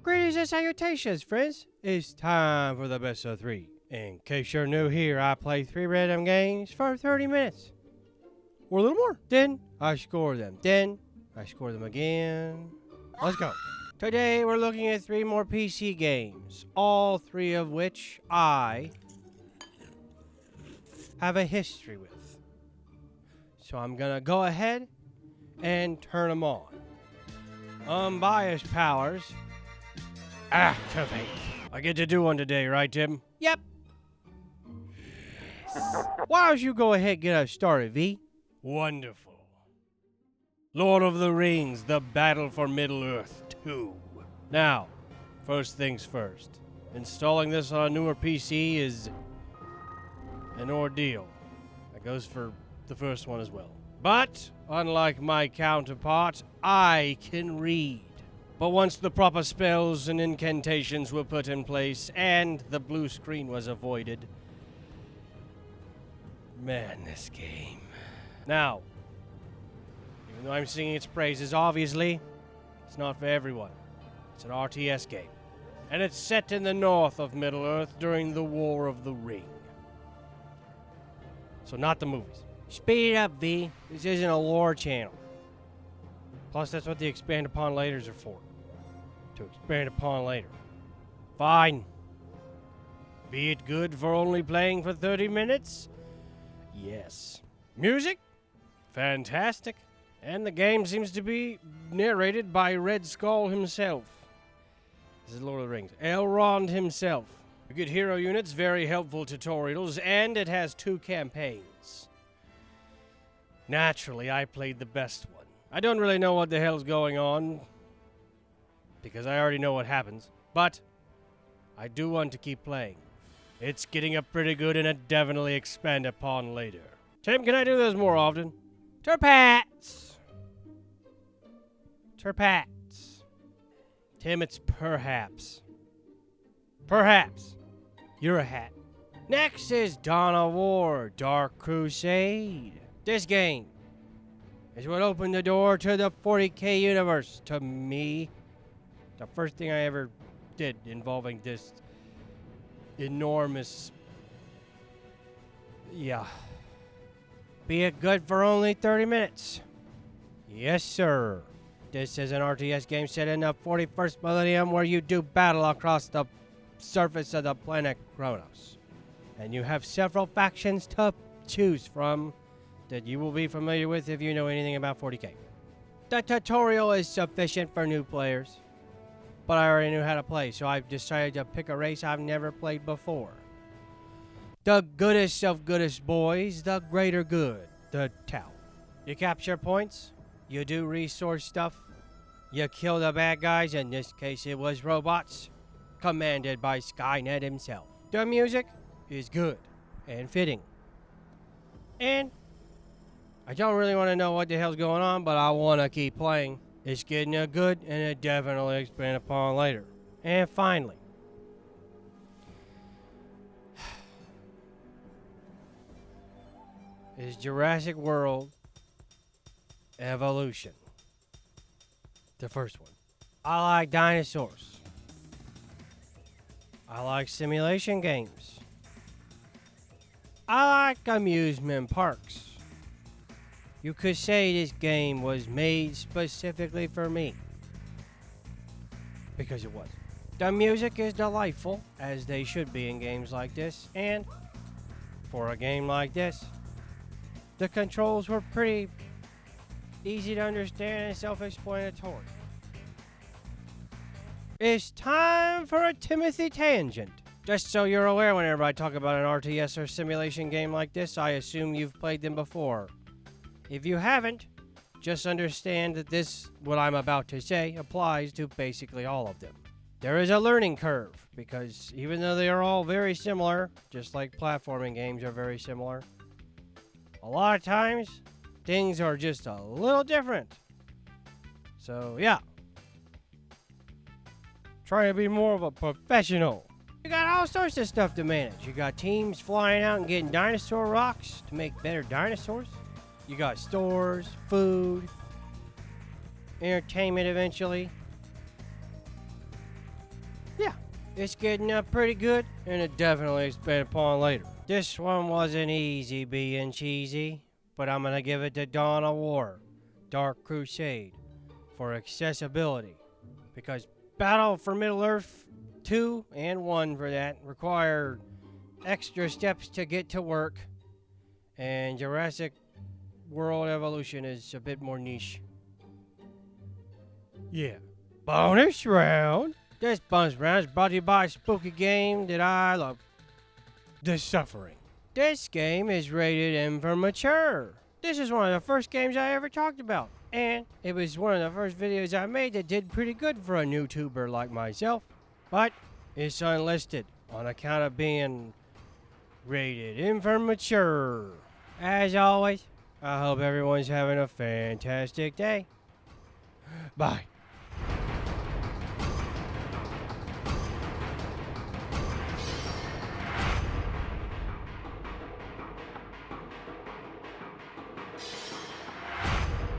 Greetings and salutations, friends. It's time for the best of 3. In case you're new here, I play 3 random games for 30 minutes. Or a little more. Then I score them. Then I score them again. Let's go. Today we're looking at 3 more PC games. All 3 of which I have a history with. So I'm gonna go ahead and turn them on. Unbiased powers. Activate. I get to do one today, right, Tim? Yep. Why don't you go ahead and get us started, V? Wonderful. Lord of the Rings, The Battle for Middle-earth 2. Now, first things first. Installing this on a newer PC is an ordeal. That goes for the first one as well. But, unlike my counterpart, I can read. But once the proper spells and incantations were put in place and the blue screen was avoided, man, this game. Now, even though I'm singing its praises, obviously, it's not for everyone. It's an RTS game. And it's set in the north of Middle-earth during the War of the Ring. So not the movies. Speed it up, V. This isn't a lore channel. Plus, that's what the expand upon laters are for. To expand upon later. Fine. Be it good for only playing for 30 minutes? Yes. Music? Fantastic. And the game seems to be narrated by Red Skull himself. This is Lord of the Rings. Elrond himself. You get hero units, very helpful tutorials, and it has 2 campaigns. Naturally, I played the best one. I don't really know what the hell's going on, because I already know what happens, but I do want to keep playing. It's getting up pretty good, and it definitely expand upon later. Tim, can I do this more often? Terpats! Terpats. Tim, it's perhaps. Perhaps. You're a hat. Next is Dawn of War, Dark Crusade. This game is what opened the door to the 40K universe to me. The first thing I ever did involving this enormous... yeah. Be it good for only 30 minutes. Yes, sir. This is an RTS game set in the 41st millennium where you do battle across the surface of the planet Kronos. And you have several factions to choose from that you will be familiar with if you know anything about 40K. The tutorial is sufficient for new players, but I already knew how to play, so I've decided to pick a race I've never played before. The goodest of goodest boys, the greater good, the Tau. You capture points, you do resource stuff, you kill the bad guys, in this case it was robots, commanded by Skynet himself. The music is good and fitting. And I don't really want to know what the hell's going on, but I want to keep playing. It's getting good, and it definitely expand upon later. And finally, is Jurassic World Evolution. The first one. I like dinosaurs. I like simulation games. I like amusement parks. You could say this game was made specifically for me. Because it was. The music is delightful, as they should be in games like this, and for a game like this, the controls were pretty easy to understand and self-explanatory. It's time for a Timothy tangent. Just so you're aware, whenever I talk about an RTS or simulation game like this, I assume you've played them before. If you haven't, just understand that this, what I'm about to say, applies to basically all of them. There is a learning curve, because even though they are all very similar, just like platforming games are very similar, a lot of times, things are just a little different. So, yeah. Trying to be more of a professional. You got all sorts of stuff to manage. You got teams flying out and getting dinosaur rocks to make better dinosaurs. You got stores, food, entertainment eventually. It's getting up pretty good, and it definitely expanded upon later. This one wasn't easy being cheesy, but I'm gonna give it to Dawn of War, Dark Crusade, for accessibility, because Battle for Middle-earth 2 and 1 for that required extra steps to get to work, and Jurassic World Evolution is a bit more niche. Yeah. Bonus round. This bonus round is brought to you by a spooky game that I love. The Suffering. This game is rated M for mature. This is one of the first games I ever talked about, and it was one of the first videos I made that did pretty good for a new tuber like myself. But it's unlisted on account of being rated M for mature. As always, I hope everyone's having a fantastic day. Bye.